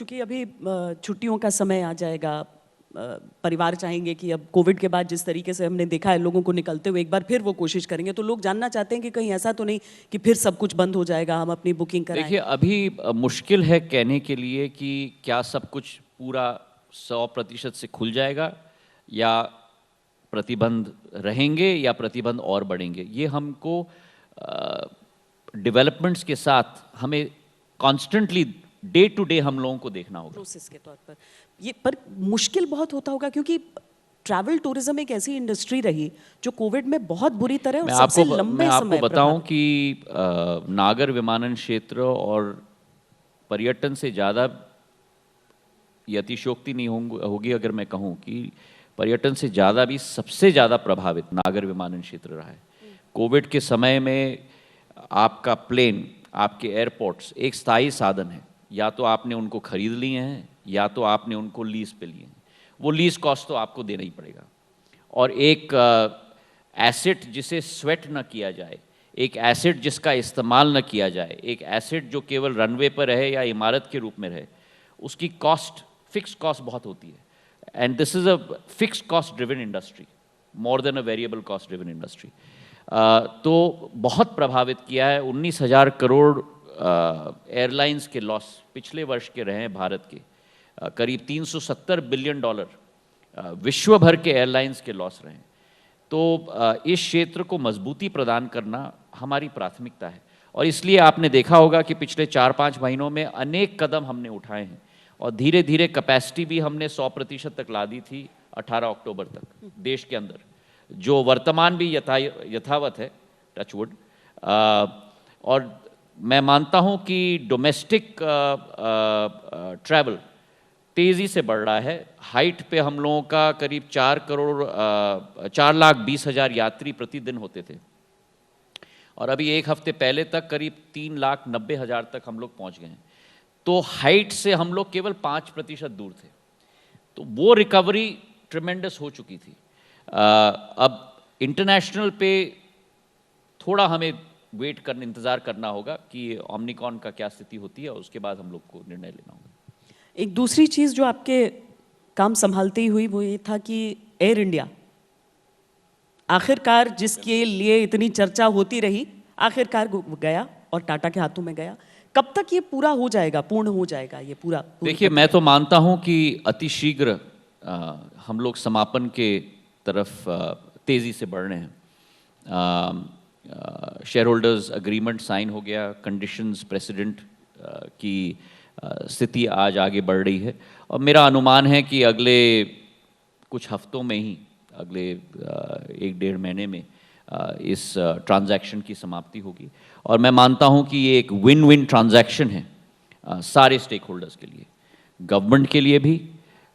चूंकि अभी छुट्टियों का समय आ जाएगा, परिवार चाहेंगे कि अब कोविड के बाद जिस तरीके से हमने देखा है लोगों को निकलते हुए, एक बार फिर वो कोशिश करेंगे, तो लोग जानना चाहते हैं कि कहीं ऐसा तो नहीं कि फिर सब कुछ बंद हो जाएगा, हम अपनी बुकिंग कराएं। देखिए, अभी मुश्किल है कहने के लिए कि क्या सब कुछ पूरा 100% से खुल जाएगा या प्रतिबंध रहेंगे या प्रतिबंध और बढ़ेंगे। ये हमको डेवलपमेंट्स के साथ हमें कॉन्स्टेंटली डे टू डे हम लोगों को देखना होगा प्रोसेस के तौर पर। ये पर मुश्किल बहुत होता होगा, क्योंकि ट्रैवल टूरिज्म एक ऐसी इंडस्ट्री रही जो कोविड में बहुत बुरी तरह और सबसे लंबे समय मैं आपको बताऊं कि नागर विमानन क्षेत्र और पर्यटन से ज़्यादा ये अतिशयोक्ति नहीं होगी अगर मैं कहूं कि पर्यटन से ज़्यादा भी सबसे ज़्यादा प्रभावित नागर विमानन क्षेत्र रहा है। कोविड के समय में आपका प्लेन, आपके एयरपोर्ट्स एक स्थायी साधन है, या तो आपने उनको खरीद लिए हैं या तो आपने उनको लीज पे लिए हैं। वो लीज कॉस्ट तो आपको देना ही पड़ेगा। और एक एसेट जिसे स्वेट न किया जाए, एक एसेट जिसका इस्तेमाल न किया जाए, एक एसेट जो केवल रनवे पर रहे या इमारत के रूप में रहे, उसकी कॉस्ट, फिक्स कॉस्ट बहुत होती है। And this is a fix cost driven industry more than a variable cost driven industry. तो बहुत प्रभावित किया है। 19,000 करोड़ एयरलाइंस के लॉस पिछले वर्ष के रहे हैं भारत के। करीब $370 बिलियन विश्व भर के एयरलाइंस के लॉस रहे हैं। तो इस क्षेत्र को मजबूती प्रदान करना हमारी प्राथमिकता है, और इसलिए आपने देखा होगा कि पिछले 4-5 महीनों में अनेक कदम हमने उठाए हैं, और धीरे धीरे कैपेसिटी भी हमने 100% तक ला दी थी 18 अक्टूबर तक देश के अंदर, जो वर्तमान भी यथावत है, टचवुड। और मैं मानता हूं कि डोमेस्टिक ट्रैवल तेज़ी से बढ़ रहा है। हाइट पे हम लोगों का करीब 4,20,000 यात्री प्रतिदिन होते थे, और अभी एक हफ्ते पहले तक करीब 3,90,000 तक हम लोग पहुंच गए हैं। तो हाइट से हम लोग केवल 5% दूर थे। तो वो रिकवरी ट्रिमेंडस हो चुकी थी। अब इंटरनेशनल पे थोड़ा हमें इंतज़ार करना होगा कि ओमनिकॉन का क्या स्थिति होती है, और उसके बाद हम लोग को निर्णय लेना होगा। एक दूसरी चीज़ जो आपके काम संभालते ही हुई वो ये था कि एयर इंडिया आखिरकार, जिसके लिए इतनी चर्चा होती रही, आखिरकार गया और टाटा के हाथों में गया। कब तक ये पूरा हो जाएगा, पूर्ण हो जाएगा ये पूरा? देखिए, मैं तो मानता हूं कि अतिशीघ्र हम लोग समापन के तरफ तेज़ी से बढ़ रहे हैं। शेयर होल्डर्स अग्रीमेंट साइन हो गया, कंडीशंस प्रेसिडेंट की स्थिति आज आगे बढ़ रही है, और मेरा अनुमान है कि अगले कुछ हफ्तों में ही, अगले 1-1.5 महीने में इस ट्रांजैक्शन की समाप्ति होगी। और मैं मानता हूं कि ये एक विन विन ट्रांजैक्शन है सारे स्टेक होल्डर्स के लिए, गवर्नमेंट के लिए भी,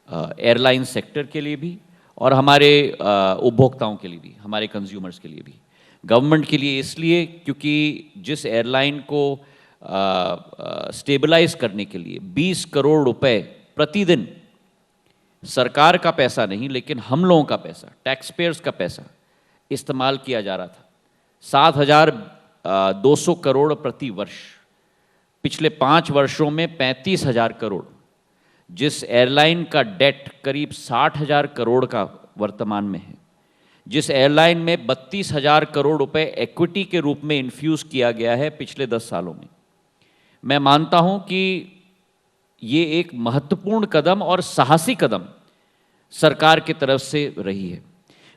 एयरलाइन सेक्टर के लिए भी, और हमारे उपभोक्ताओं के लिए भी, हमारे कंज्यूमर्स के लिए भी। गवर्नमेंट के लिए इसलिए क्योंकि जिस एयरलाइन को स्टेबलाइज करने के लिए 20 करोड़ रुपए प्रतिदिन, सरकार का पैसा नहीं लेकिन हम लोगों का पैसा, टैक्स पेयर्स का पैसा इस्तेमाल किया जा रहा था, 7,200 करोड़ प्रति वर्ष, पिछले 5 वर्षों में 35,000 करोड़। जिस एयरलाइन का डेट करीब 60,000 करोड़ का वर्तमान में है, जिस एयरलाइन में 32,000 करोड़ रुपए इक्विटी के रूप में इन्फ्यूज किया गया है पिछले 10 सालों में, मैं मानता हूं कि ये एक महत्वपूर्ण कदम और साहसी कदम सरकार की तरफ से रही है।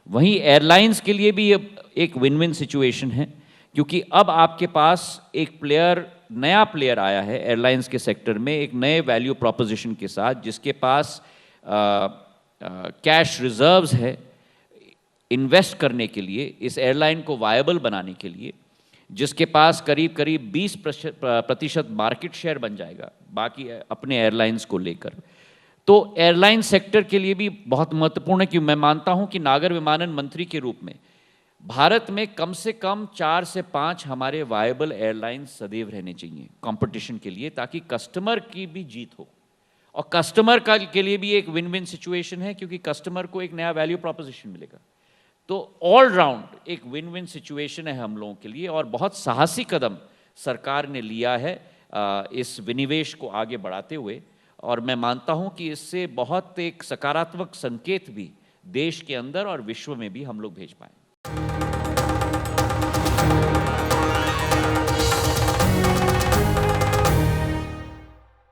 वहीं एयरलाइंस के लिए भी ये एक विन विन सिचुएशन है, क्योंकि अब आपके पास एक नया प्लेयर आया है एयरलाइंस के सेक्टर में, एक नए वैल्यू प्रोपोजिशन के साथ, जिसके पास कैश रिजर्व्स है इन्वेस्ट करने के लिए, इस एयरलाइन को वायबल बनाने के लिए, जिसके पास करीब करीब 20% मार्केट शेयर बन जाएगा बाकी अपने एयरलाइंस को लेकर। तो एयरलाइन सेक्टर के लिए भी बहुत महत्वपूर्ण है, कि मैं मानता हूं कि नागर विमानन मंत्री के रूप में भारत में कम से कम 4 से 5 हमारे वायबल एयरलाइंस सदैव रहने चाहिए कंपटीशन के लिए, ताकि कस्टमर की भी जीत हो, और कस्टमर के लिए भी एक विन विन सिचुएशन है, क्योंकि कस्टमर को एक नया वैल्यू प्रोपोजिशन मिलेगा। तो ऑल राउंड एक विन विन सिचुएशन है हम लोगों के लिए, और बहुत साहसी कदम सरकार ने लिया है इस विनिवेश को आगे बढ़ाते हुए। और मैं मानता हूं कि इससे बहुत एक सकारात्मक संकेत भी देश के अंदर और विश्व में भी हम लोग भेज पाए।